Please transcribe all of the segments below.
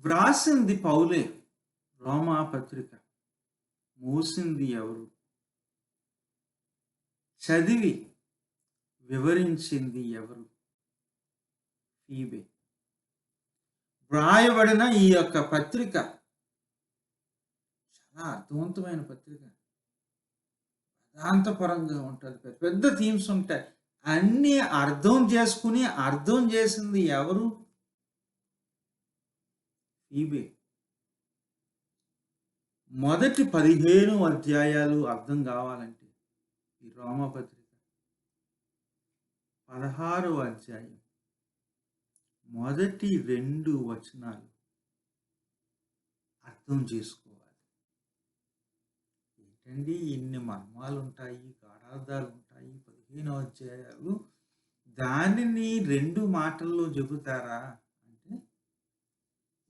వ్రాసింది పౌలే. రోమా పత్రిక. మోసింది ఎవరు? చదివి వివరించింది ఎవరు? ఫీబే. వ్రాయబడిన ఈ యొక్క పత్రిక చాలా అర్థవంతమైన పత్రిక. వేదాంతపరంగా ఉంటుంది. పెద్ద పెద్ద థీమ్స్ ఉంటాయి. అన్నీ అర్థం చేసింది ఎవరు? ఫీబే. మొదటి 15 అధ్యాయాలు అర్థం కావాలంటే ఈ రోమపత్రిక 16వ అధ్యాయం మొదటి 2 వచనాలు అర్థం చేసుకోవాలి. ఏంటండి ఇన్ని మర్మాలు ఉంటాయి, గాఢార్థాలు ఉంటాయి, 15వ అధ్యాయాలు, దానిని 2 మాటల్లో చెబుతారా అంటే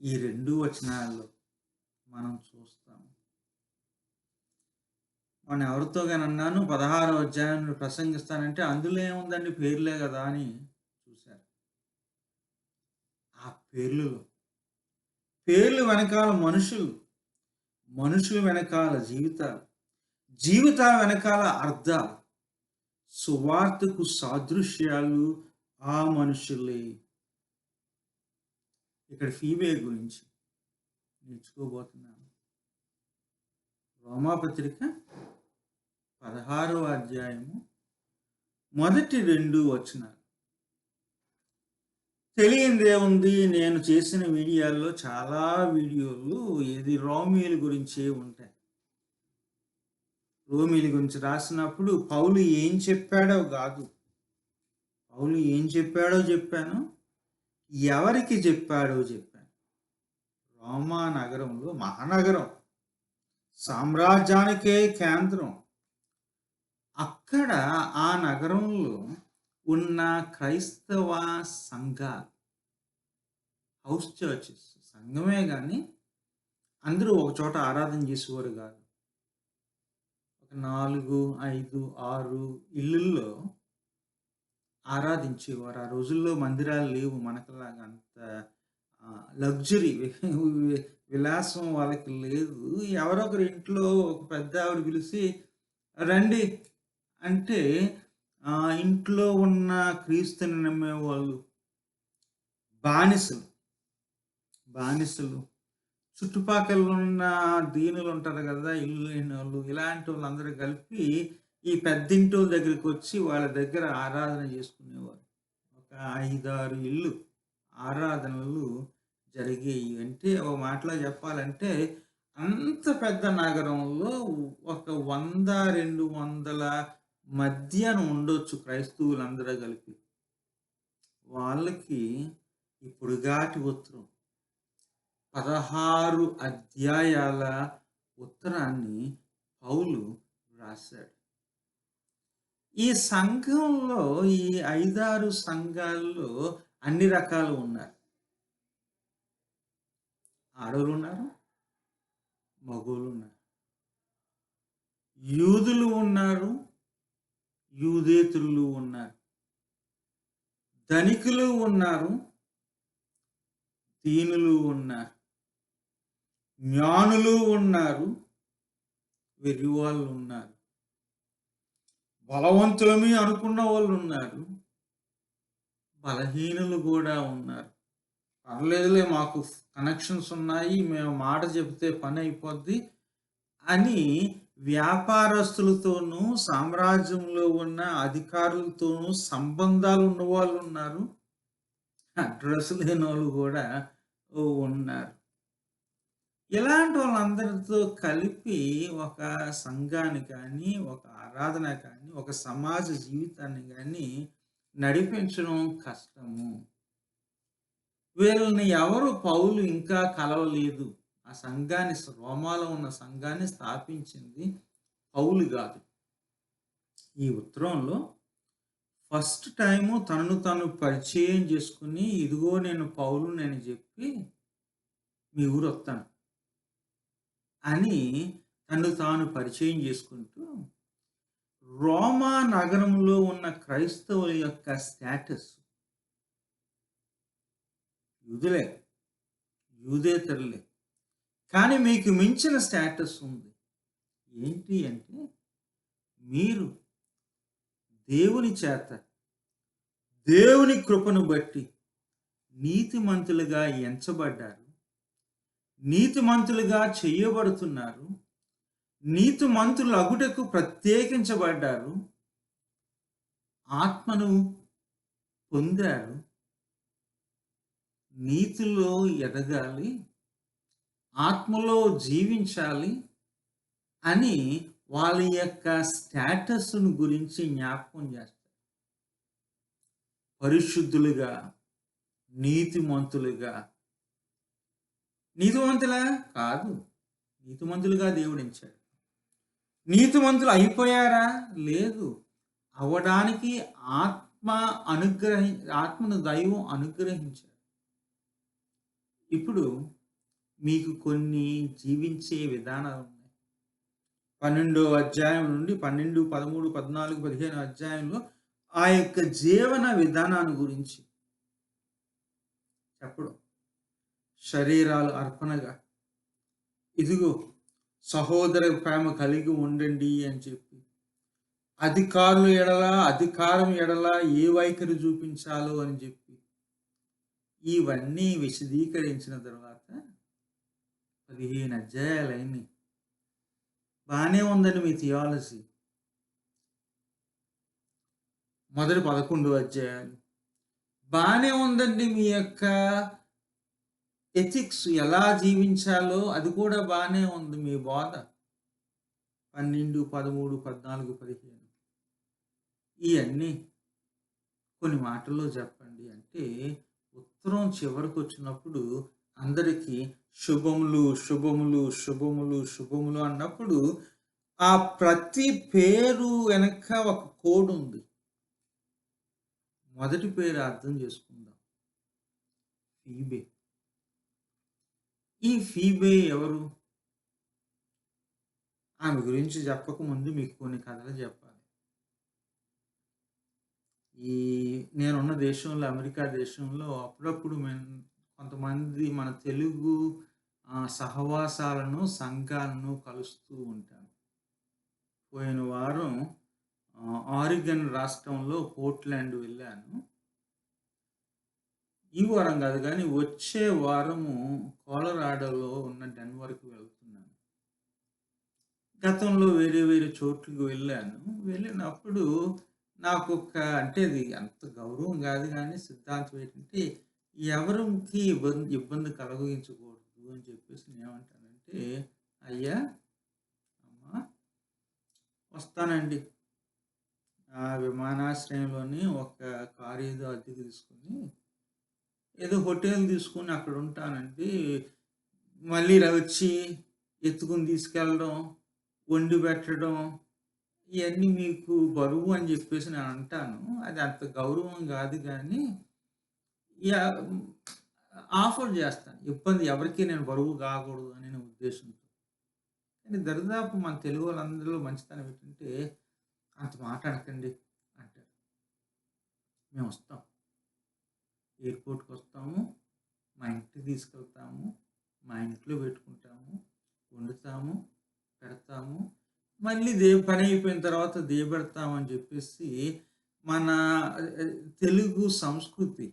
ఈ 2 వచనాల్లో మనం చూస్తాం. మనం ఎవరితో కానీ అన్నాను 16వ అధ్యాయాన్ని ప్రసంగిస్తానంటే అందులో ఏముందండి, పేర్లే కదా అని చూశారు. ఆ పేర్లు వెనకాల మనుషులు వెనకాల జీవితాల వెనకాల అర్థాలు, సువార్తకు సాదృశ్యాలు ఆ మనుషులే. ఇక్కడ ఫీబే గురించి నేర్చుకోబోతున్నాను. రోమాపత్రిక 16వ అధ్యాయము మొదటి 2 వచనాలు. తెలియందేముంది, నేను చేసిన వీడియోల్లో చాలా వీడియోలు రోమీల గురించే ఉంటాయి. రోమీల గురించి రాసినప్పుడు పౌలు ఏం చెప్పాడో కాదు, పౌలు ఏం చెప్పాడో చెప్పాను, ఎవరికి చెప్పాడో చెప్పాను. రోమా నగరంలో, మహానగరం, సామ్రాజ్యానికే కేంద్రం, అక్కడ ఆ నగరంలో ఉన్న క్రైస్తవ సంఘాలు, హౌస్ చర్చెస్, సంఘమే కానీ అందరూ ఒక చోట ఆరాధన చేసేవారు కాదు. ఒక 4, 5, 6 ఇళ్ళల్లో ఆరాధించేవారు. ఆ రోజుల్లో మందిరాలు లేవు మనకులాగా, అంత లగ్జరీ విలాసం వాళ్ళకి లేదు. ఎవరొకరి ఇంట్లో ఒక పెద్ద ఆవిడ పిలిచి రండి అంటే ఇంట్లో ఉన్న క్రీస్తుని నమ్మేవాళ్ళు బానిసలు, చుట్టుపక్కల ఉన్న దీనులు ఉంటారు కదా, ఇల్లు లేని వాళ్ళు, ఇలాంటి వాళ్ళందరూ కలిపి ఈ పెద్దింటోళ్ళ దగ్గరికి వచ్చి వాళ్ళ దగ్గర ఆరాధన చేసుకునేవారు. ఒక 5-6 ఇళ్ళు ఆరాధనలు జరిగేవి. అంటే ఒక మాటలో చెప్పాలంటే అంత పెద్ద నగరంలో ఒక 100-200 మధ్యన ఉండొచ్చు క్రైస్తవులందరూ కలిపి. వాళ్ళకి ఈ పొడుగాటి ఉత్తరం 16 అధ్యాయాల ఉత్తరాన్ని పౌలు రాశాడు. ఈ సంఘంలో, ఈ 5-6 సంఘాల్లో అన్ని రకాలు ఉన్నారు. ఆడవాళ్ళు ఉన్నారు, మగవాళ్ళు ఉన్నారు, యూదులు ఉన్నారు, యూదేతరులు ఉన్నారు, ధనికులు ఉన్నారు, దీనులు ఉన్నారు, జ్ఞానులు ఉన్నారు, వెర్రివాళ్ళు ఉన్నారు, బలవంతులమి అనుకున్న వాళ్ళు ఉన్నారు, బలహీనులు కూడా ఉన్నారు. పర్లేదులే, మాకు కనెక్షన్స్ ఉన్నాయి, మేము మాట చెబితే పని అయిపోద్ది అని వ్యాపారస్తులతోనూ, సామ్రాజ్యంలో ఉన్న అధికారులతోనూ సంబంధాలు ఉన్నవాళ్ళు ఉన్నారు, అడ్రస్ లేని వాళ్ళు కూడా ఉన్నారు. ఇలాంటి వాళ్ళందరితో కలిపి ఒక సంఘాన్ని కానీ, ఒక ఆరాధన కానీ, ఒక సమాజ జీవితాన్ని కానీ నడిపించడం కష్టము. వీళ్ళని ఎవరు పౌలు ఇంకా కలవలేదు. ఆ సంఘాన్ని, రోమాలో ఉన్న సంఘాన్ని స్థాపించింది పౌలు కాదు. ఈ ఉత్తరంలో ఫస్ట్ టైము తనను తాను పరిచయం చేసుకుని, ఇదిగో నేను పౌలు అని చెప్పి మీ ఊరు వస్తాను అని తను తాను పరిచయం చేసుకుంటూ రోమా నగరంలో ఉన్న క్రైస్తవుల యొక్క స్టేటస్, యూదేతరులే. కానీ మీకు మించిన స్టేటస్ ఉంది. ఏంటి అంటే మీరు దేవుని చేత, దేవుని కృపను బట్టి నీతిమంతులుగా ఎంచబడ్డారు. నీతిమంతులుగా చేయబడుతున్నారు. నీతిమంతులగుటకు ప్రత్యేకించబడ్డారు. ఆత్మను పొందారు. నీతిలో ఎదగాలి. ఆత్మలో జీవించాలి అని వాళ్ళ యొక్క స్టేటస్‌ను గురించి జ్ఞాపకం చేస్తారు. పరిశుద్ధులుగా, నీతిమంతులుగా. నీతిమంతులా? కాదు. నీతిమంతులుగా దేవుడెంచాడు. నీతిమంతులు అయిపోయారా? లేదు. అవ్వడానికి ఆత్మ ఆత్మను దైవం అనుగ్రహించాడు. ఇప్పుడు మీకు కొన్ని జీవించే విధానాలున్నాయి. 12వ అధ్యాయం నుండి 12, 13, 14, 15 అధ్యాయంలో ఆ యొక్క జీవన విధానాన్ని గురించి చెప్పడం. శరీరాలు అర్పణగా, ఇదిగో సహోదర ప్రేమ కలిగి ఉండండి అని చెప్పి, అధికారుల ఎడల, అధికారం ఎడల ఏ వైఖరి చూపించాలో అని చెప్పి, ఇవన్నీ విశదీకరించిన తర్వాత 15 అధ్యాయాలైనయి. బానే ఉందండి మీ థియాలజీ. మొదటి 11 అధ్యాయాలు. బానే ఉందండి మీ యొక్క ఎథిక్స్ ఎలా జీవించాలో అది కూడా బానే ఉంది మీ బోధ. 12, 13, 14, 15 ఇయన్నీ కొన్ని మాటల్లో చెప్పండి అంటే, ఉత్తరం చివరకొచ్చినప్పుడు అందరికీ శుభములు, శుభములు, శుభములు, శుభములు అన్నప్పుడు ఆ ప్రతి పేరు వెనక ఒక కోడ్ ఉంది. మొదటి పేరు అర్థం చేసుకుందాం. ఫీబే. ఈ ఫీబే ఎవరు? ఆమె గురించి చెప్పకముందు మీకు కొన్ని కథలు చెప్పాలి. నేనున్న దేశంలో, అమెరికా దేశంలో అప్పుడప్పుడు కొంతమంది మన తెలుగు సహవాసాలను, సంఘాలను కలుస్తూ ఉంటాను. పోయిన వారం ఆరిగన్ రాష్ట్రంలో పోర్ట్‌లాండ్ వెళ్ళాను. ఈ వారం కాదు గానీ, వచ్చే వారము కొలరాడోలో ఉన్న డెన్వర్‌కి వెళ్తున్నాను. గతంలో వేరే వేరే చోట్లకి వెళ్ళాను. వెళ్ళినప్పుడు నాకొక అంటే అది అంత గౌరవం కాదు గానీ, సిద్ధాంతం ఏంటంటే, ఎవరికి ఇబ్బంది కలిగించకూడదు అని చెప్పేసి నేనేమంటానంటే, అయ్యా, అమ్మా వస్తానండి. విమానాశ్రయంలోని ఒక కారు ఏదో అద్దెకు తీసుకొని, ఏదో హోటల్ తీసుకొని అక్కడ ఉంటానండి. మళ్ళీ వచ్చి ఎత్తుకొని తీసుకెళ్ళడం, వండి పెట్టడం, ఇయన్నీ మీకు బరువు అని చెప్పేసి నేను అంటాను. అది అంత గౌరవం కాదు గానీ, యాహ్! ఆఫర్ చేస్తాను. ఇబ్బంది ఎవరికీ నేను బరువు కాకూడదు అనే ఉద్దేశంతో. కానీ దరిదాపు మన తెలుగు వాళ్ళందరిలో మంచితనం ఏంటంటే, అంత మాట అనకండి అంటారు. మేమొస్తాం. ఎయిర్‌పోర్ట్‌కొస్తాము. మా ఇంటికి తీసుకెళ్తాము. మా ఇంట్లో పెట్టుకుంటాము. వండుతాము. పెడతాము. మళ్ళీ పని అయిపోయిన తర్వాత దిగబెడతాము అని చెప్పేసి మన తెలుగు సంస్కృతి,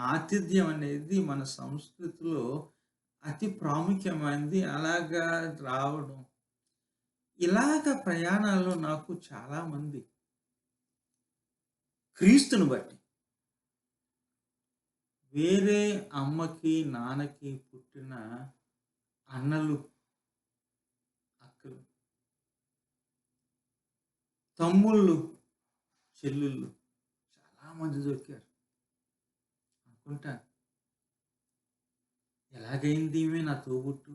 ఆతిథ్యం అనేది మన సంస్కృతిలో అతి ప్రాముఖ్యమైనది. అలాగా రావడం. ఇలాగ ప్రయాణాల్లో నాకు చాలామంది క్రీస్తుని బట్టి వేరే అమ్మకి, నాన్నకి పుట్టిన అన్నలు, అక్కలు, తమ్ముళ్ళు, చెల్లుళ్ళు చాలామంది దొరికారు. అనుకుంటాను, ఎలాగైంది ఈమె నా తోబుట్టు?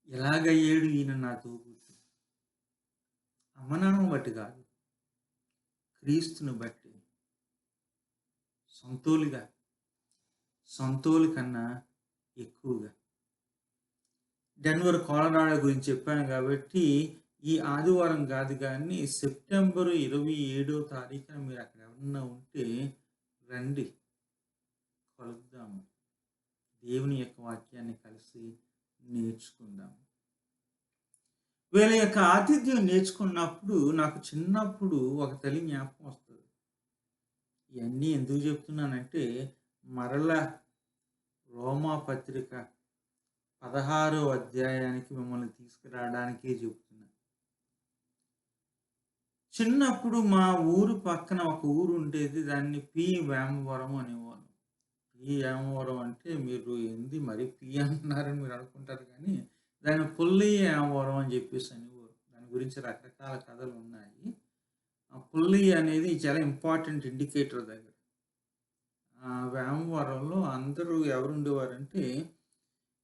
ఎలాగయ్యాడు ఈయన నా తోబుట్టు? అమ్మ నాన్నని బట్టి కాదు, క్రీస్తుని బట్టి. సొంతోలు కన్నా ఎక్కువగా. డెన్వర్, కొలరాడో గురించి చెప్పాను కాబట్టి, ఈ ఆదివారం కాదు కానీ సెప్టెంబర్ 27వ తారీఖున మీరు అక్కడ ఎవరన్నా ఉంటే రండి, కలుద్దాము. దేవుని యొక్క వాక్యాన్ని కలిసి నేర్చుకుందాం. వీళ్ళ యొక్క ఆతిథ్యం నేర్చుకున్నప్పుడు నాకు చిన్నప్పుడు ఒక తల్లి జ్ఞాపకం వస్తది. ఇయన్నీ ఎందుకు చెప్తున్నానంటే, మరలా రోమా పత్రిక 16వ అధ్యాయానికి మిమ్మల్ని తీసుకురావడానికే చెప్తున్నా. చిన్నప్పుడు మా ఊరు పక్కన ఒక ఊరు ఉండేది. దాన్ని పి. వేమవరం అనేవాళ్ళు. పి. వేమవరం అంటే మీరు ఏంది మరి పి అంటున్నారని మీరు అనుకుంటారు కానీ, దాన్ని పుల్లయ్య వేమవరం అని చెప్పేసి అనేవారు. దాని గురించి రకరకాల కథలున్నాయి. ఆ పుల్లయ్య అనేది చాలా ఇంపార్టెంట్ ఇండికేటర్ దగ్గర. వేమవరంలో అందరూ ఎవరుండేవారంటే,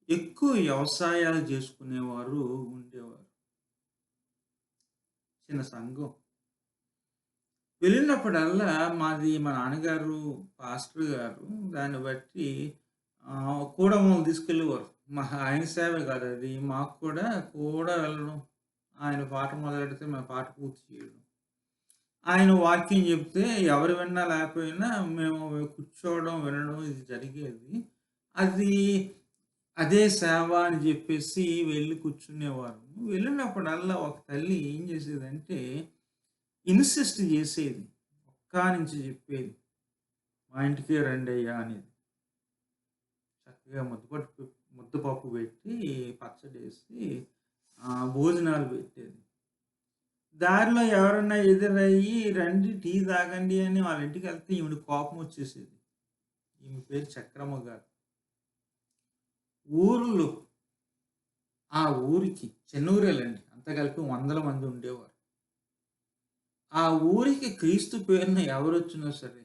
ఎక్కువ వ్యవసాయాలు చేసుకునేవారు ఉండేవారు. చిన్న సంఘం. వెళ్ళినప్పుడల్లా మా నాన్నగారు పాస్టర్ గారు దాన్ని బట్టి కూడా మమ్మల్ని తీసుకెళ్ళేవారు. ఆయన సేవే కాదది. మాకు కూడా వెళ్ళడం. ఆయన పాట మొదలెడితే మేము పాట పూర్తి చేయడం. ఆయన వాక్యం చెప్తే ఎవరు విన్నా లేకపోయినా మేము కూర్చోవడం, వినడం ఇది జరిగేది. అది అదే సేవ అని చెప్పేసి వెళ్ళి కూర్చునేవారు. వెళ్ళినప్పుడల్లా ఒక తల్లి ఏం చేసేదంటే ఇన్సిస్ట్ చేసేది. ఒక్కానించి చెప్పేది. మా ఇంటికే రండయ్యా అనేది. చక్కగా ముద్దపప్పు పెట్టి, పచ్చడేసి భోజనాలు పెట్టేది. దారిలో ఎవరన్నా ఎదురయ్యి రండి టీ తాగండి అని వాళ్ళ ఇంటికెళ్తే ఈవిడకి కోపం వచ్చేసేది. ఈమె పేరు చక్రమ్మ గారు. ఊర్లో ఆ ఊరికి చిన్న ఊరేలండి. అంతా కలిపి వందల మంది ఉండేవారు. ఆ ఊరికి క్రీస్తు పేరున ఎవరొచ్చినా సరే,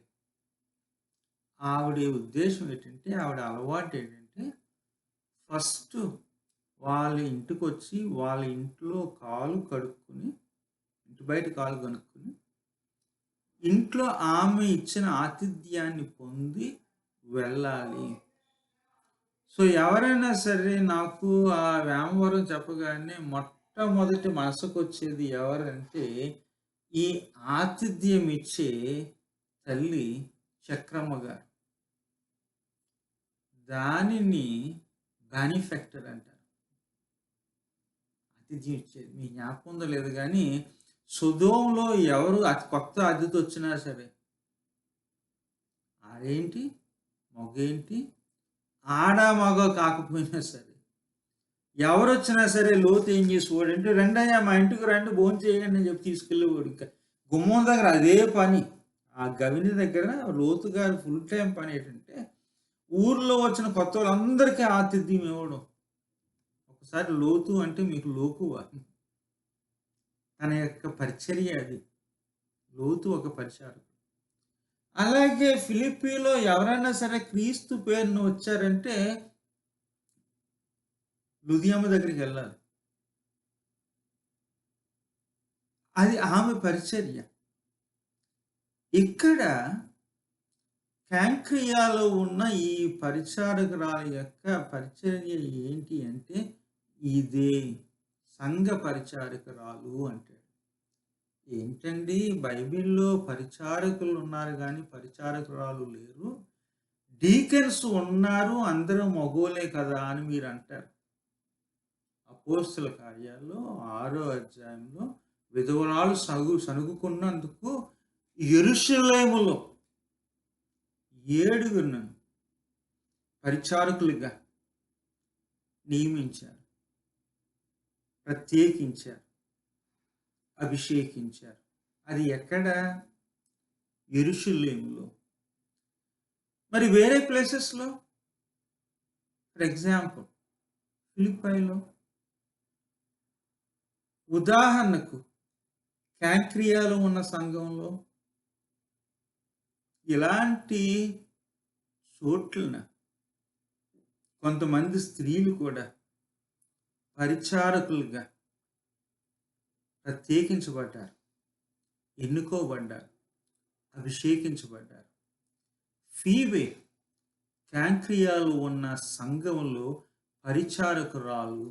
ఆవిడ ఉద్దేశ్యం ఏంటంటే, ఆవిడ అలవాటు ఏంటంటే, ఫస్ట్ వాళ్ళ ఇంటికొచ్చి, వాళ్ళ ఇంట్లో కాళ్ళు కడుక్కొని, ఇంటి బయట కాళ్ళు కడుక్కొని, ఇంట్లో ఆమె ఇచ్చిన ఆతిథ్యాన్ని పొంది వెళ్ళాలి. సో, ఎవరైనా సరే నాకు ఆ వేమవరం చెప్పగానే మొట్టమొదటి మనసుకొచ్చేది ఎవరంటే, ఈ ఆతిథ్యం ఇచ్చే తల్లి చక్రమ్మ గారు. దానిని బెనిఫాక్టర్ అంటారు. ఆతిథ్యం ఇచ్చేది. మీకు జ్ఞాపకం ఉందో లేదో గానీ, సొదొమలో ఎవరు కొత్త అతిథి వచ్చినా సరే, ఆడేంటి, మగేంటి, ఆడ మగ కాకపోయినా సరే, ఎవరొచ్చినా సరే లోతు ఏం చేసేవాడంటే, "రండయ్యా మా ఇంటికి రండి భోంచేయండి" అని చెప్పి తీసుకెళ్ళేవాడు. ఇంకా గుమ్మం దగ్గర అదే పని. ఆ గవిని దగ్గర లోతు గారి ఫుల్ టైమ్ పని ఏంటంటే, ఊర్లో వచ్చిన కొత్తోళ్ళందరికీ ఆతిథ్యం ఇవ్వడం. ఒకసారి లోతు అంటే మీకు లోకువ. తన యొక్క పరిచర్య అది. లోతు ఒక పరిచారకుడు. అలాగే ఫిలిప్పీలో ఎవరైనా సరే క్రీస్తు పేరున వచ్చారంటే లుదియమ్మ దగ్గరికెళ్ళాలి. అది ఆమె పరిచర్య. ఇక్కడ కాంక్రియాలో ఉన్న ఈ పరిచారకురాలి యొక్క పరిచర్య ఏంటి అంటే, ఇదే సంఘ పరిచారకురాలు అంటాడు. ఏంటండి బైబిల్‌లో పరిచారకులు ఉన్నారు గానీ, పరిచారకురాలు లేరు. డీకన్స్ ఉన్నారు అందరూ మగోళ్ళే కదా అని మీరంటారు. అపోస్తల కార్యాల్లో 6వ అధ్యాయంలో విధవరాలు సణుగుకున్నందుకు యెరూషలేములో 7 పరిచారకులుగా నియమించారు. ప్రత్యేకించారు. అభిషేకించారు. అది ఎక్కడ? యెరూషలేములో. మరి వేరే ప్లేసెస్‌లో ఫర్ ఎగ్జాంపుల్ ఫిలిప్పైలో ఉదాహరణకు కాంక్రియాలో ఉన్న సంఘంలో ఇలాంటి చోట్లన కొంతమంది స్త్రీలు కూడా పరిచారకులుగా ప్రత్యేకించబడ్డారు. ఎన్నుకోబడ్డారు. అభిషేకించబడ్డారు. ఫీబే కాంక్రియాలో ఉన్న సంఘంలో పరిచారకురాలు.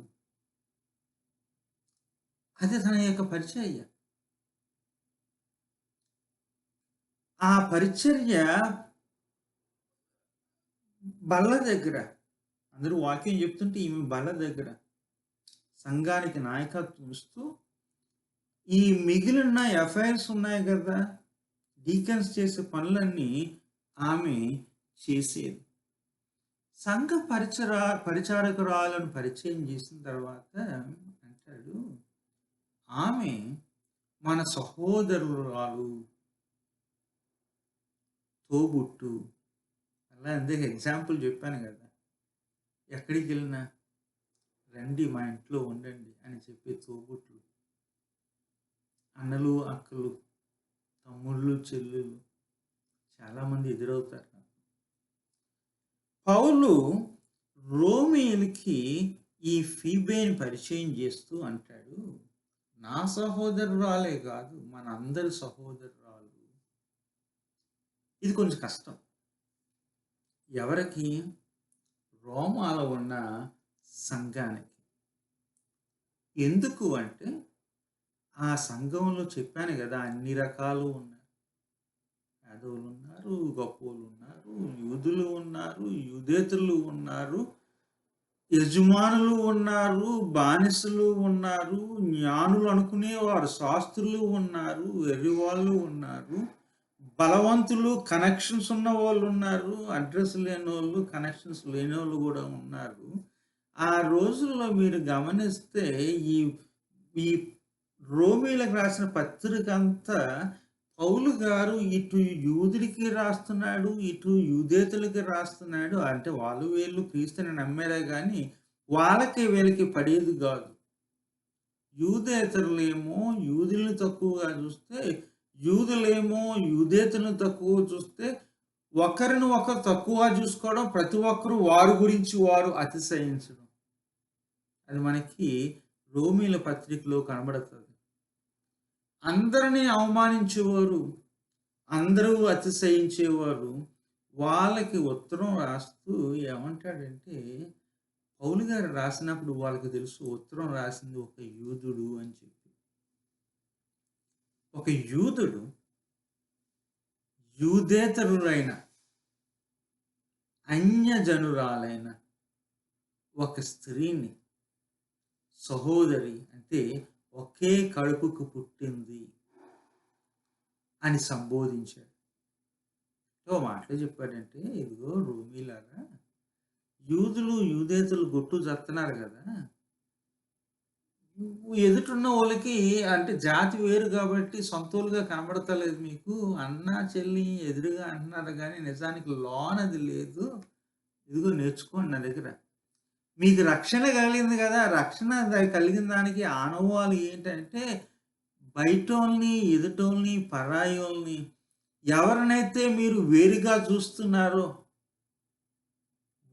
అది తన యొక్క పరిచర్య. ఆ పరిచర్య బల్ల దగ్గర అందరూ వాక్యం చెప్తుంటే ఈమె బల్ల దగ్గర సంఘానికి నాయకత్వం ఇస్తూ ఈ మిగిలిన ఎఫ్ఐఆర్స్ ఉన్నాయి కదా, డీకన్స్ చేసే పనులన్నీ ఆమె చేసేది. సంఘ పరిచారకురాలను పరిచయం చేసిన తర్వాత అంటాడు, ఆమె మన సహోదరురాలు, తోబుట్టు. అలా అందుకే ఎగ్జాంపుల్ చెప్పాను కదా, ఎక్కడికి వెళ్ళినా రండి మా ఇంట్లో ఉండండి అని చెప్పే తోబుట్లు, అన్నలు అక్కలు, తమ్ముళ్ళు చెల్లెలు చాలామంది ఎదురవుతారు నాకు. పౌలు రోమీయులకి ఈ ఫీబేని పరిచయం చేస్తూ అంటాడు, నా సహోదరురాలే కాదు మన అందరి సహోదరురాలు. ఇది కొంచెం కష్టం. ఎవరికి? రోమాలో ఉన్న సంఘానికి. ఎందుకు అంటే ఆ సంఘంలో చెప్పాను కదా, అన్ని రకాలు ఉన్నారు. పేదోళ్ళు ఉన్నారు, గొప్పోళ్ళు ఉన్నారు, యూదులు ఉన్నారు, యూదేతరులు ఉన్నారు, యజమానులు ఉన్నారు, బానిసలు ఉన్నారు, జ్ఞానులు అనుకునేవారు, శాస్త్రులు ఉన్నారు, వెర్రివాళ్ళు ఉన్నారు, బలవంతులు, కనెక్షన్స్ ఉన్న వాళ్ళు ఉన్నారు, అడ్రస్ లేనోళ్ళు, కనెక్షన్స్ లేనోళ్ళు కూడా ఉన్నారు. ఆ రోజుల్లో మీరు గమనిస్తే ఈ ఈ రోమీలకు రాసిన పత్రిక అంతా పౌలు గారు ఇటు యూదుడికి రాస్తున్నాడు, ఇటు యూదేతులకి రాస్తున్నాడు. అంటే వాళ్ళు వీళ్ళు క్రీస్తుని నమ్మారే గాని వాళ్ళకి వీళ్ళకి పడేది కాదు. యూదేతరులేమో యూదుల్ని తక్కువగా చూస్తే, యూదులేమో యూదేతరులను తక్కువ చూస్తే, ఒకరిని ఒకరు తక్కువ చూసుకోవడం, ప్రతి ఒక్కరు వారి గురించి వారు అతిశయించడం. అది మనకి రోమీల పత్రికలో కనబడుతుంది. అందరినీ అవమానించేవారు, అందరూ అతిశయించేవారు. వాళ్ళకి ఉత్తరం రాస్తూ ఏమంటాడంటే, పౌలు గారు రాసినప్పుడు వాళ్ళకి తెలుసు ఉత్తరం రాసింది ఒక యూదుడు అని చెప్పి. ఒక యూదుడు యూదేతరులైన అన్యజనురాలైన ఒక స్త్రీని సహోదరి అంటే ఒకే కడుపుకు పుట్టింది అని సంబోధించాడు. ఓ మాటలో చెప్పాడంటే, ఇదిగో రోమీలారా, యూదులు యూదేతరులు గొట్టు జరుతున్నారు కదా, ఎదుటున్న వాళ్ళకి అంటే జాతి వేరు కాబట్టి సొంతోలుగా కనబడతలేదు మీకు. అన్న చెల్లి ఎదురుగా అంటున్నారు కానీ నిజానికి లోనది లేదు. ఇదిగో నేర్చుకోండి నా దగ్గర. మీకు రక్షణ కలిగింది కదా, రక్షణ కలిగిన దానికి ఆనవాళ్ళు ఏంటంటే బయటోల్ని, ఎదుటోల్ని, పరాయోల్ని ఎవరినైతే మీరు వేరుగా చూస్తున్నారో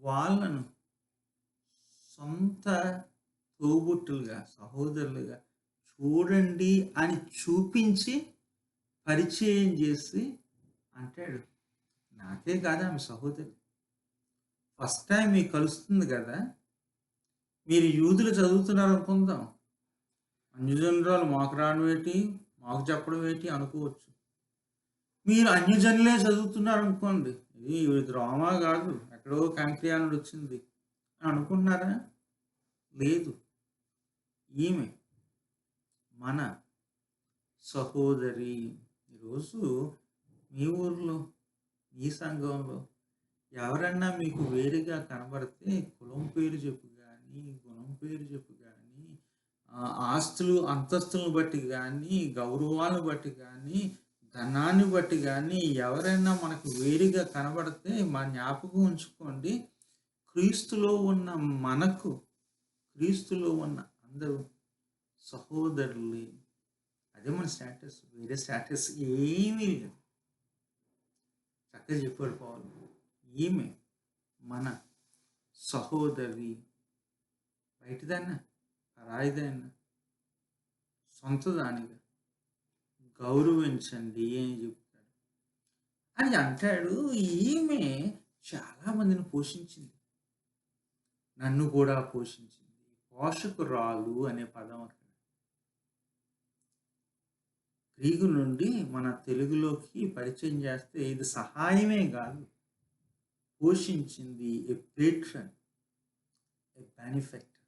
వాళ్ళను సొంత తోబుట్టులుగా, సహోదరులుగా చూడండి అని చూపించి పరిచయం చేసి అంటాడు, నాకే కాదు ఆమె సహోదరి. ఫస్ట్ టైం మీకు కలుస్తుంది కదా, మీరు యూదులు చదువుతున్నారు అనుకుందాం, అన్యజనురాలు మాకు రావడం మాకు చెప్పడం ఏంటి అనుకోవచ్చు. మీరు అన్యజనులే చదువుతున్నారు అనుకోండి, ఇది రోమా కాదు ఎక్కడో కంట్రీ అని వచ్చింది అనుకుంటున్నారా? లేదు, ఈమె మన సహోదరి. ఈరోజు మీ ఊర్లో, మీ సంఘంలో ఎవరన్నా మీకు వేరుగా కనబడితే కులం పేరు చెప్పు కానీ, గుణం పేరు చెప్పు కానీ, ఆస్తులు అంతస్తులను బట్టి కానీ, గౌరవాలను బట్టి కానీ, ధనాన్ని బట్టి కానీ ఎవరైనా మనకు వేరుగా కనబడితే మా జ్ఞాపకం ఉంచుకోండి, క్రీస్తులో ఉన్న మనకు, క్రీస్తులో ఉన్న అందరూ సహోదరులే. అదే మన స్టేటస్, వేరే స్టేటస్ ఏమీ లేదు. చక్కగా చెప్పాడు పౌలు, ఈమె మన సహోదరి. బయటిదైనా పరాయిదైనా సొంతదానిగా గౌరవించండి అని చెప్తాడు. అని అంటాడు, ఈమె చాలా మందిని పోషించింది, నన్ను కూడా పోషించింది. పోషకురాలు అనే పదం అక్కడ గ్రీకు నుండి మన తెలుగులోకి పరిచయం చేస్తే ఇది సహాయమే కాదు, పోషించింది, ఏ పేట్రన్. బెనిఫెక్టర్,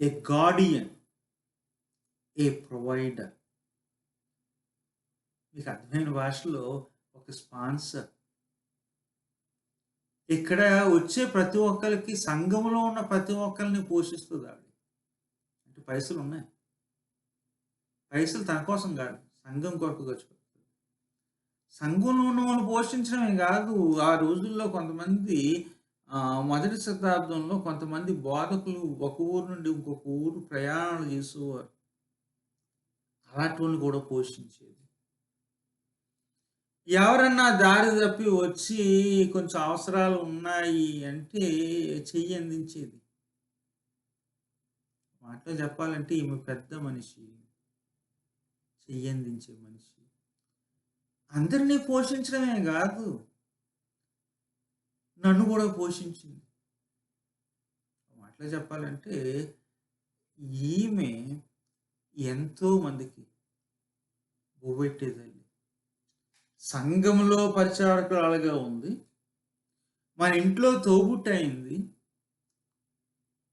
ఏ గార్డియన్, ఏ ప్రొవైడర్. మీకు అర్థమైన భాషలో ఒక స్పాన్సర్. ఇక్కడ వచ్చే ప్రతి ఒక్కరికి, సంఘంలో ఉన్న ప్రతి ఒక్కరిని పోషిస్తుంది ఆవిడ. అంటే పైసలు ఉన్నాయి. పైసలు తన కోసం కాదు, సంఘం కొరకు ఖర్చు పెడుతుంది. సంఘంలో ఉన్న వాళ్ళు పోషించడమే కాదు, ఆ రోజుల్లో కొంతమంది మొదటి శతాబ్దంలో కొంతమంది బోధకులు ఒక ఊరు నుండి ఇంకొక ఊరు ప్రయాణాలు చేసేవారు. అలాంటి వాళ్ళు కూడా పోషించేది. ఎవరన్నా దారి తప్పి వచ్చి కొంచెం అవసరాలు ఉన్నాయి అంటే చెయ్యి అందించేది. మాటలో చెప్పాలంటే ఈమె పెద్ద మనిషి, చెయ్యి అందించే మనిషి. అందరినీ పోషించడమే కాదు, నన్ను కూడా పోషించింది. మాటలో చెప్పాలంటే ఈమె ఎంతో మందికి బువ్వెట్టేదండి. సంఘంలో పరిచారకురాలుగా ఉంది, మన ఇంట్లో తోబుట్టయింది.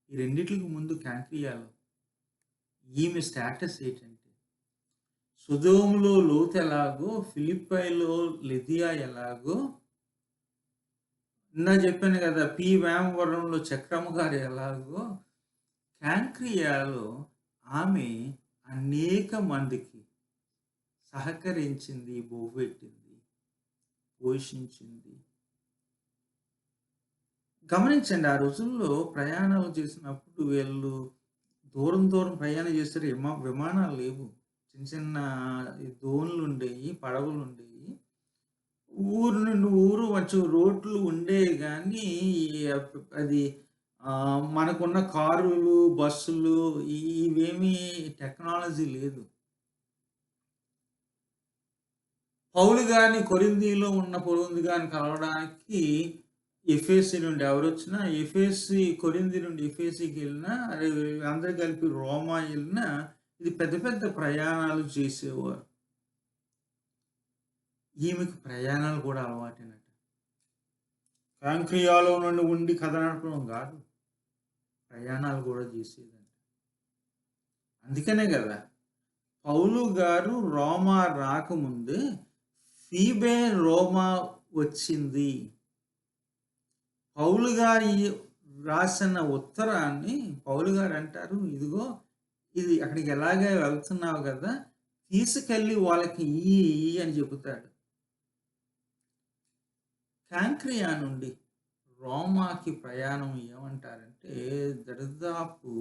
ఈ రెండిట్లకి ముందు కాంక్రియాలో ఈమె స్టేటస్ ఏంటంటే, సొదొమలో లోతు ఎలాగో, ఫిలిప్పైలో లిదియా ఎలాగో, ఇందాక చెప్పాను కదా పి వేమవరంలో చక్రమ్మ గారు ఎలాగో, కాంక్రియాలో ఆమె అనేక మందికి సహకరించింది, బొవ్వెట్టింది, పోషించింది. గమనించండి, ఆ రోజుల్లో ప్రయాణాలు చేసినప్పుడు వీళ్ళు దూరం దూరం ప్రయాణం చేస్తారు. విమానాలు లేవు, చిన్న చిన్న దోణులు ఉండేవి, పడవలు ఉండేవి. ఊరు నుండి ఊరు వచ్చే రోడ్లు ఉండేవి కానీ అది మనకున్న కారులు, బస్సులు ఇవేమీ టెక్నాలజీ లేదు. పౌలు గారిని కొరింథీలో ఉన్న పౌలు గారిని కలవడానికి ఎఫెసీ నుండి ఎవరొచ్చినా, కొరింథీ నుండి ఎఫెసీకి వెళ్ళినా, అదే అందరూ కలిపి రోమా వెళ్ళినా, ఇది పెద్ద పెద్ద ప్రయాణాలు చేసేవారు. ఈమెకు ప్రయాణాలు కూడా అలవాటేనట. కాంక్రియాలో నుండి ఉండి కథ నడపడం కాదు, ప్రయాణాలు కూడా చేసేదంట. అందుకనే కదా పౌలు గారు రోమా రాకముందే ఫీబే రోమా వచ్చింది. పౌలు గారి రాసిన ఉత్తరాన్ని పౌలు గారు అంటారు, ఇదిగో ఇది అక్కడికి ఎలాగే వెళ్తున్నావు కదా, తీసుకెళ్ళి వాళ్ళకి ఇయ్యి అని చెబుతాడు. కాంక్రియా నుండి రోమాకి ప్రయాణం ఏమంటారంటే దరిదాపు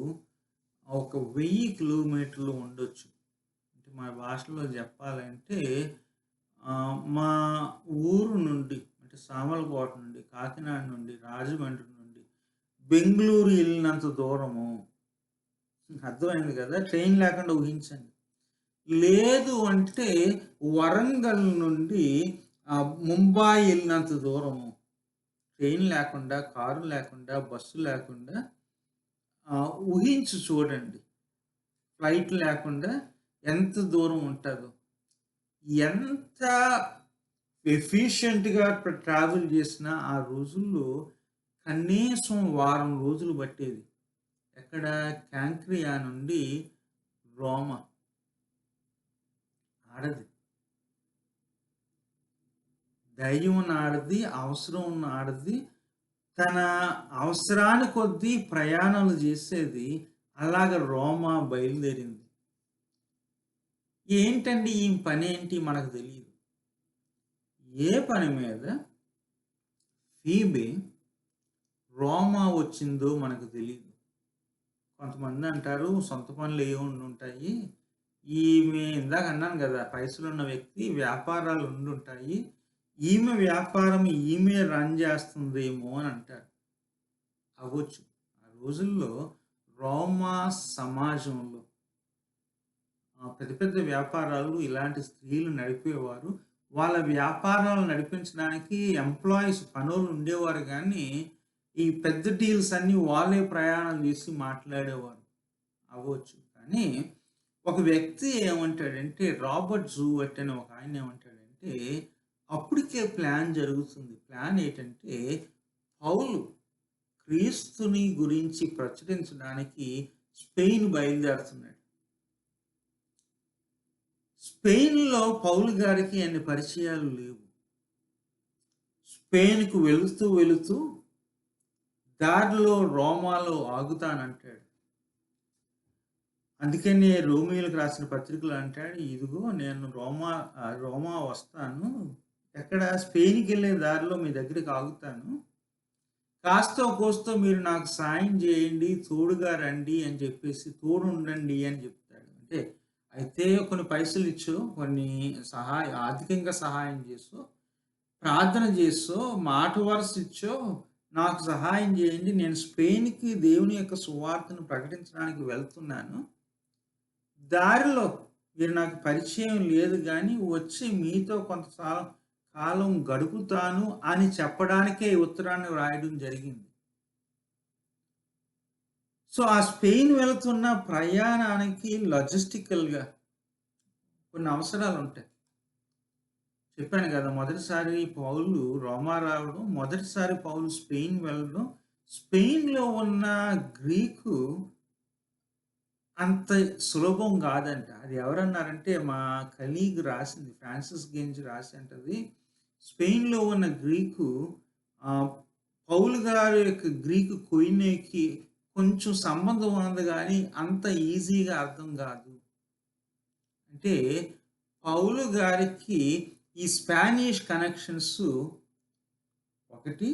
ఒక 1000 కిలోమీటర్లు ఉండొచ్చు. అంటే మా భాషలో చెప్పాలంటే మా ఊరు నుండి, అంటే సామలకోట నుండి, కాకినాడ నుండి, రాజమండ్రి నుండి బెంగుళూరు వెళ్ళినంత దూరము. అర్థమైంది కదా, ట్రైన్ లేకుండా ఊహించండి. లేదు అంటే వరంగల్ నుండి ముంబాయి వెళ్ళినంత దూరము. ట్రైన్ లేకుండా, కారు లేకుండా, బస్సు లేకుండా ఊహించి చూడండి. ఫ్లైట్ లేకుండా ఎంత దూరం ఉంటుందో. ఎంత ఎఫిషియెంట్గా ట్రావెల్ చేసినా ఆ రోజుల్లో కనీసం వారం రోజులు పట్టేది. ఎక్కడ? కాంక్రియా నుండి రోమా. ఆడది, ధైర్యం ఉన్న ఆడది, అవసరం ఉన్న ఆడది, తన అవసరాన్ని కొద్దీ ప్రయాణాలు చేసేది. అలాగ రోమా బయలుదేరింది. ఏంటండి ఈ పని ఏంటి మనకు తెలియదు. ఏ పని మీద ఫీబే రోమా వచ్చిందో మనకు తెలియదు. కొంతమంది అంటారు సొంత పనులు ఏమి ఉంటాయి, ఈమె ఇందాక అన్నాను కదా పైసలున్న వ్యక్తి, వ్యాపారాలు ఉండుంటాయి, ఈమె వ్యాపారం ఈమె రన్ చేస్తుందేమో అని అంటారు. అవ్వచ్చు. ఆ రోజుల్లో రోమా సమాజంలో పెద్ద పెద్ద వ్యాపారాలు ఇలాంటి స్త్రీలు నడిపేవారు. వాళ్ళ వ్యాపారాలు నడిపించడానికి ఎంప్లాయీస్, పనులు ఉండేవారు కానీ ఈ పెద్ద డీల్స్ అన్నీ వాళ్ళే ప్రయాణం చేసి మాట్లాడేవారు. అవ్వచ్చు. కానీ ఒక వ్యక్తి ఏమంటాడంటే, రాబర్ట్ జూవర్ట్ అనే ఒక ఆయన ఏమంటాడంటే, అప్పటికే ప్లాన్ జరుగుతుంది. ప్లాన్ ఏంటంటే, పౌలు క్రీస్తుని గురించి ప్రచురించడానికి స్పెయిన్ బయలుదేరుతున్నాడు. స్పెయిన్‌లో పౌలు గారికి అన్ని పరిచయాలు లేవు. స్పెయిన్‌కు వెళుతూ, వెళుతూ దారిలో రోమాలో ఆగుతానంటాడు. అందుకనే రోమీయులకు రాసిన పత్రికలో అంటాడు, ఇదిగో నేను రోమా వస్తాను. ఎక్కడ స్పెయిన్‌కెళ్ళే దారిలో మీ దగ్గరికి ఆగుతాను. కాస్తో కోస్తో మీరు నాకు సాయం చేయండి, తోడుగా రండి అని చెప్పేసి, తోడుండండి అని చెప్తాడు. అంటే అయితే కొన్ని పైసలిచ్చో, కొన్ని ఆర్థికంగా సహాయం చేసో, ప్రార్థన చేసో, మాట వరుస ఇచ్చో నాకు సహాయం చేయండి. నేను స్పెయిన్‌కి దేవుని యొక్క సువార్తను ప్రకటించడానికి వెళ్తున్నాను. దారిలో మీరు నాకు పరిచయం లేదు గానీ, వచ్చి మీతో కొంత కాలం గడుపుతాను అని చెప్పడానికే ఈ ఉత్తరాన్ని వ్రాయడం జరిగింది. సో, ఆ స్పెయిన్ వెళుతున్న ప్రయాణానికి లాజిస్టికల్‌గా కొన్ని అవసరాలుంటాయి. చెప్పాను గదా! మొదటిసారి పౌలు రోమా రావడం, మొదటిసారి పౌలు స్పెయిన్ వెళ్ళడం, స్పెయిన్‌లో ఉన్న గ్రీకు అంత సులభం గాదంట. అది ఎవరన్నారంటే మా కలీగ్ రాసింది. ఫ్రాన్సిస్ గెంజ్ రాసి అంటది. స్పెయిన్‌లో ఉన్న గ్రీకు ఆహ్, పౌలు గారి యొక్క గ్రీకు కొయినేకి కొంచెం సంబంధం ఉన్నది గానీ, అంత ఈజీగా అర్థం గాదు. అంటే పౌలు గారికి ఈ స్పానిష్ కనెక్షన్స్ ఒకటి,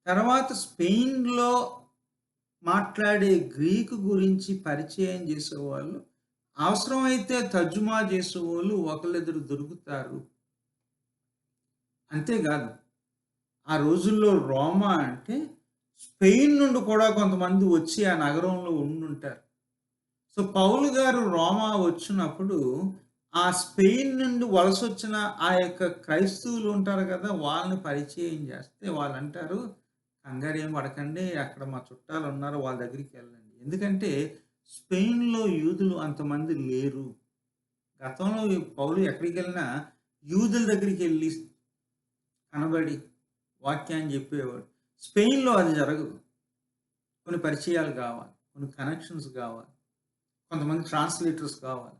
తర్వాత స్పెయిన్‌లో మాట్లాడే గ్రీకు గురించి పరిచయం చేసేవాళ్ళు, అవసరమైతే తర్జుమా చేసేవోళ్ళు ఒకళ్ళిద్దరు దొరుకుతారు. అంతేగాదు. ఆ రోజుల్లో రోమా అంటే స్పెయిన్ నుండి కూడా కొంతమంది వచ్చి ఆ నగరంలో ఉండుంటారు. సో, పౌలు గారు రోమా వచ్చినప్పుడు ఆ స్పెయిన్ నుండి వలసొచ్చిన ఆ యొక్క క్రైస్తవులు ఉంటారు కదా! వాళ్ళని పరిచయం చేస్తే వాళ్ళంటారు, "కంగారేం పడకండి. అక్కడ మా చుట్టాలున్నారు. వాళ్ళ దగ్గరికెళ్ళండి." ఎందుకంటే స్పెయిన్‌లో యూదులు అంతమంది లేరు. గతంలో ఈ పౌలు ఎక్కడికెళ్ళినా యూదుల దగ్గరికెళ్ళి కనబడి వాక్యాన్ని చెప్పేవాడు. స్పెయిన్‌లో అది జరగదు. కొన్ని పరిచయాలు కావాలి. కొన్ని కనెక్షన్స్ కావాలి. కొంతమంది ట్రాన్స్‌లేటర్స్ కావాలి.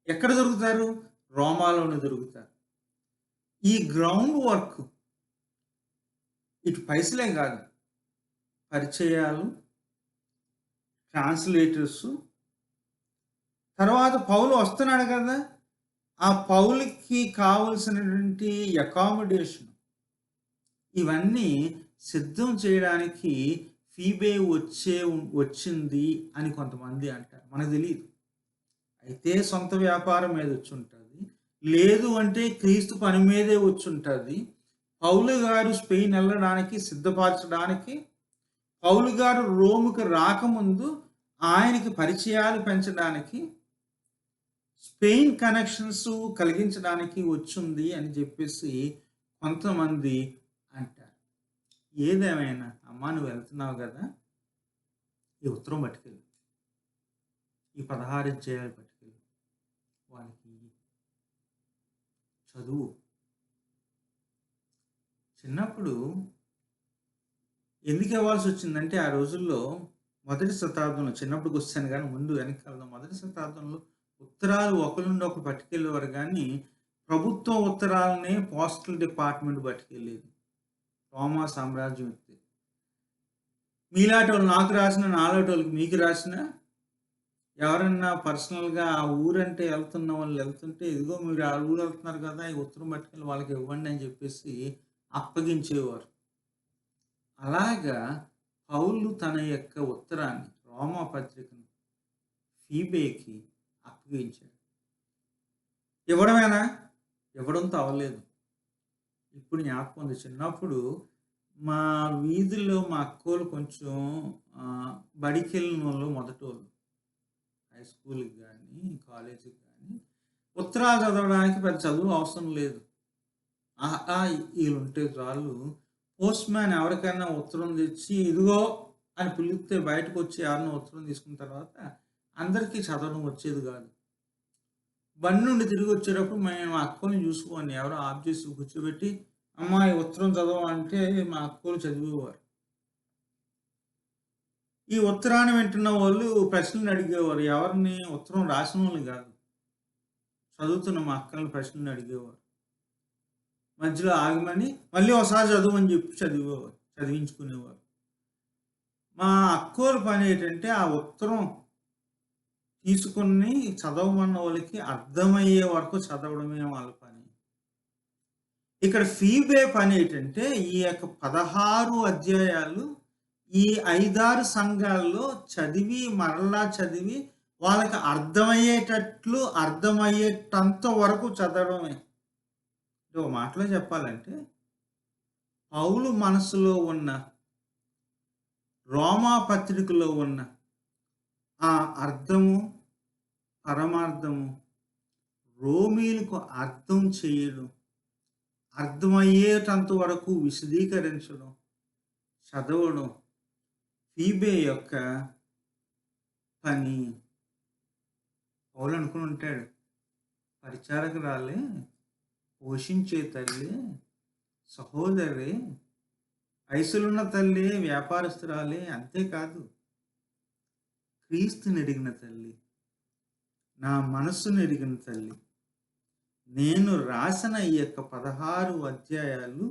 ఎక్కడ దొరుకుతారు? రోమాలోనే దొరుకుతారు. ఈ గ్రౌండ్ వర్క్ ఇటు పైసలే కాదు. పరిచయాలు, ట్రాన్స్‌లేటర్సు, తర్వాత పౌలు వస్తున్నాడు కదా! ఆ పౌలుకి కావాల్సినటువంటి అకామిడేషన్ ఇవన్నీ సిద్ధం చేయడానికి ఫీబే వచ్చింది అని కొంతమంది అంటారు. మనకు తెలీదు. అయితే సొంత వ్యాపారం మీద వచ్చుంటది. లేదు అంటే క్రీస్తు పని మీదే వచ్చుంటది. పౌలు గారు స్పెయిన్ ఎళ్ళడానికి సిద్ధపరచడానికి, పౌలు గారు రోమ్‌కి రాకముందు ఆయనకి పరిచయాలు పెంచడానికి, స్పెయిన్ కనెక్షన్స్ కలిగించడానికి వచ్చుంది అని చెప్పేసి కొంతమంది అంటారు. ఏదేమైనా అమ్మా నువ్వు వెళ్తున్నావు గదా! ఈ ఉత్తరం పట్టుకెళ్ళు. ఈ 16 అధ్యాయాలు పట్టుకెళ్ళు. వానికి చదువు. చిన్నప్పుడు ఎందుకు ఇవ్వాల్సొచ్చిందంటే ఆ రోజుల్లో మొదటి శతాబ్దంలో చిన్నప్పుడుకొచ్చేసాను గానీ ముందు వెనకాల మొదటి శతాబ్దంలో ఉత్తరాలు ఒకరి నుండి ఒకరు పట్టుకెళ్ళేవారు గానీ, ప్రభుత్వ ఉత్తరాలనే పోస్టల్ డిపార్ట్‌మెంట్ పట్టుకెళ్ళేది. రోమా సామ్రాజ్యం ఎత్తే. మీలాటోళ్ళు నాకు రాసిన, నాలాటోళ్ళకి మీకు రాసినా ఎవరన్నా పర్సనల్‌గా ఆ ఊరంటే ఎళ్తున్న వాళ్ళు ఎళ్తుంటే, ఇదిగో మీరు ఆ ఊరు ఎళ్తున్నారు కదా! ఈ ఉత్తరం పట్టుకెళ్ళి వాళ్ళకి ఇవ్వండి అని చెప్పేసి అప్పగించేవారు. అలాగా పౌలు తన యొక్క ఉత్తరాన్ని, రోమా పత్రికను ఫీబేకి అప్పగించాడు. ఇవ్వడమేనా? ఇవ్వడంతో అవ్వలేదు. ఇప్పుడు జ్ఞాపకం ఉంది. చిన్నప్పుడు మా వీధిలో మా అక్కోళ్ళు కొంచెం బడికెళ్ళినోళ్ళు మొదటోళ్ళు. హై స్కూల్‌కి గానీ, కాలేజీకి గానీ, ఉత్తరాలు చదవడానికి పెద్ద చదువు అవసరం లేదు. అహ, ఆ, ఈళ్ళుంటే చాలు. పోస్ట్‌మ్యాన్ ఎవరికైనా ఉత్తరం తెచ్చి, ఇదిగో అని పిలిస్తే బయటకొచ్చి ఎవరైనా ఉత్తరం తీసుకున్న తర్వాత అందరికీ చదవడం వచ్చేది గాదు. బండి నుండి తిరిగొచ్చేటప్పుడు మేము మా అక్కోల్ని చూసుకోని ఎవరో ఆఫ్ చేసి కూర్చోబెట్టి, అమ్మా! ఈ ఉత్తరం చదవమంటే మా అక్కోళ్ళు చదివేవారు. ఈ ఉత్తరాన్ని వింటున్న వాళ్ళు ప్రశ్నలు అడిగేవారు. ఎవరిని? ఉత్తరం రాసినోళ్ళని గాదు. చదువుతున్న మా అక్కల్ని ప్రశ్నలు అడిగేవారు. మధ్యలో ఆగమని మళ్ళీ ఒకసారి చదువని చెప్పి చదివేవారు. చదివించుకునేవారు. మా అక్కోళ్ళ పనేంటంటే ఆ ఉత్తరం తీసుకొని చదవమన్న వాళ్ళకి అర్థమయ్యే వరకు చదవడమే వాళ్ళ పని. ఇక్కడ ఫీబే పనేంటంటే ఈ యొక్క 16 అధ్యాయాలు ఈ 5, 6 సంఘాల్లో చదివి, మరలా చదివి వాళ్ళకి అర్థమయ్యేటంత వరకు చదవడమే. ఒక మాటలో చెప్పాలంటే పౌలు మనసులో ఉన్న రోమా పత్రికలో ఉన్న ఆ అర్థము, పరమార్థము రోమీలకు అర్థం చేయడం, అర్థమయ్యేటంత వరకు విశదీకరించడం, చదవడం ఫీబే యొక్క పని. పౌలు అనుకుని ఉంటాడు, పరిచారకురాలే, పోషించే తల్లి, సహోదరి, వయసులున్న తల్లి, వ్యాపారస్తురాలే, అంతేకాదు క్రీస్తుని ఎరిగిన తల్లి, నా మనస్సును ఎరిగిన తల్లి. నేను రాసిన ఈ యొక్క 16 అధ్యాయాలు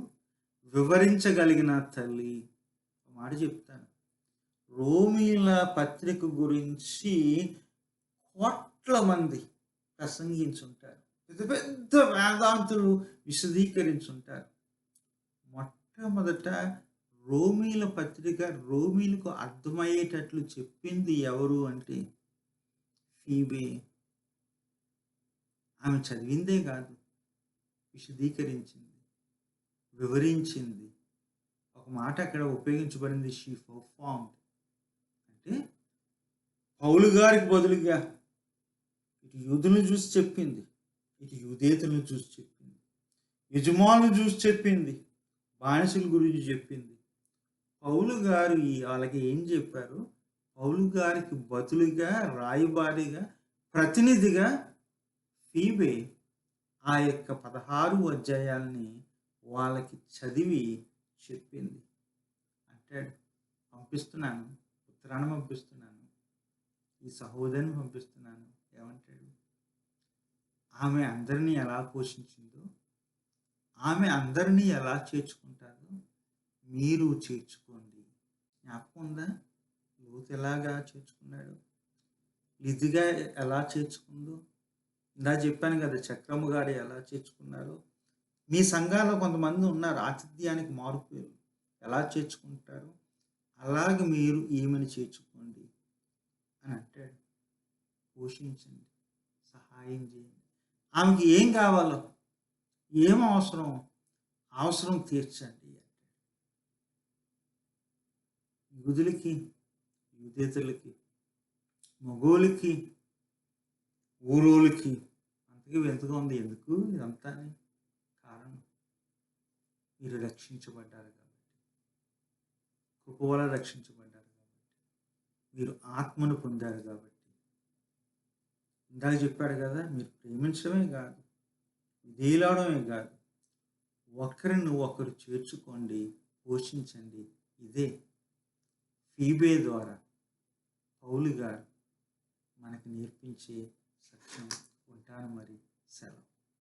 వివరించగలిగిన తల్లి. మాట చెప్తాను. రోమీల పత్రిక గురించి కోట్ల మంది ప్రసంగించుంటారు. పెద్ద పెద్ద వేదాంతులు విశదీకరించుంటారు. మొట్టమొదట రోమీల పత్రిక రోమీలకు అర్థమయ్యేటట్లు చెప్పింది ఎవరు అంటే ఫీబే. ఆమె చదివిందే కాదు, విశదీకరించింది, వివరించింది. ఒక మాట అక్కడ ఉపయోగించబడింది, షీ పర్ఫార్మ్డ్. అంటే పౌలు గారికి బదులుగా ఇటు యూదులను చూసి చెప్పింది, ఇటు యూదేతలను చూసి చెప్పింది, యజమానులను చూసి చెప్పింది, బానిసల గురించి చెప్పింది. పౌలు గారు వాళ్ళకి ఏం చెప్పారు? పౌలు గారికి బదులుగా, రాయబారిగా, ప్రతినిధిగా ఫీబే ఆ యొక్క 16 అధ్యాయాల్ని వాళ్ళకి చదివి చెప్పింది. అంటాడు, పంపిస్తున్నాను, ఉత్తరాన్ని పంపిస్తున్నాను, ఈ సహోదరిని పంపిస్తున్నాను. ఏమంటాడు? ఆమె అందరినీ ఎలా పోషించిందో, ఆమె అందరినీ ఎలా చేర్చుకుంటారో మీరు చేర్చుకోండి. జ్ఞాపకం ఉందా? లోతు ఎలాగా చేర్చుకున్నాడు, లిదిగా ఎలా చేర్చుకుందో. ఇందా చెప్పాను కదా, చక్రమ్మ గారు ఎలా చేర్చుకున్నారో. మీ సంఘాల్లో కొంతమంది ఉన్నారు ఆతిథ్యానికి మారుపేరు. ఎలా చేర్చుకుంటారు? అలాగే మీరు ఈమెను చేర్చుకోండి అని అంటాడు. పోషించండి, సహాయం చేయండి. ఆమెకి ఏం కావాలో, ఏం అవసరం తీర్చండి అంటాడు. యూదులకి, యూదేతరులకి, మగోళ్ళకి, ఊరోళ్ళకి అంతగా వింతగా ఉంది. ఎందుకు ఇదంతా? కారణం, మీరు రక్షించబడ్డారు కాబట్టి, కృప వల్ల రక్షించబడ్డారు కాబట్టి, మీరు ఆత్మను పొందారు కాబట్టి. ఇందాక చెప్పాడు కదా, మీరు ప్రేమించడమే కాదు, విధేయులవడమే కాదు, ఒకరిని ఒకరు చేర్చుకోండి, పోషించండి. ఇదే ఫీబే ద్వారా పౌలు గారు మనకి నేర్పించే సత్యం. ఉంటాను మరి, సెలవు.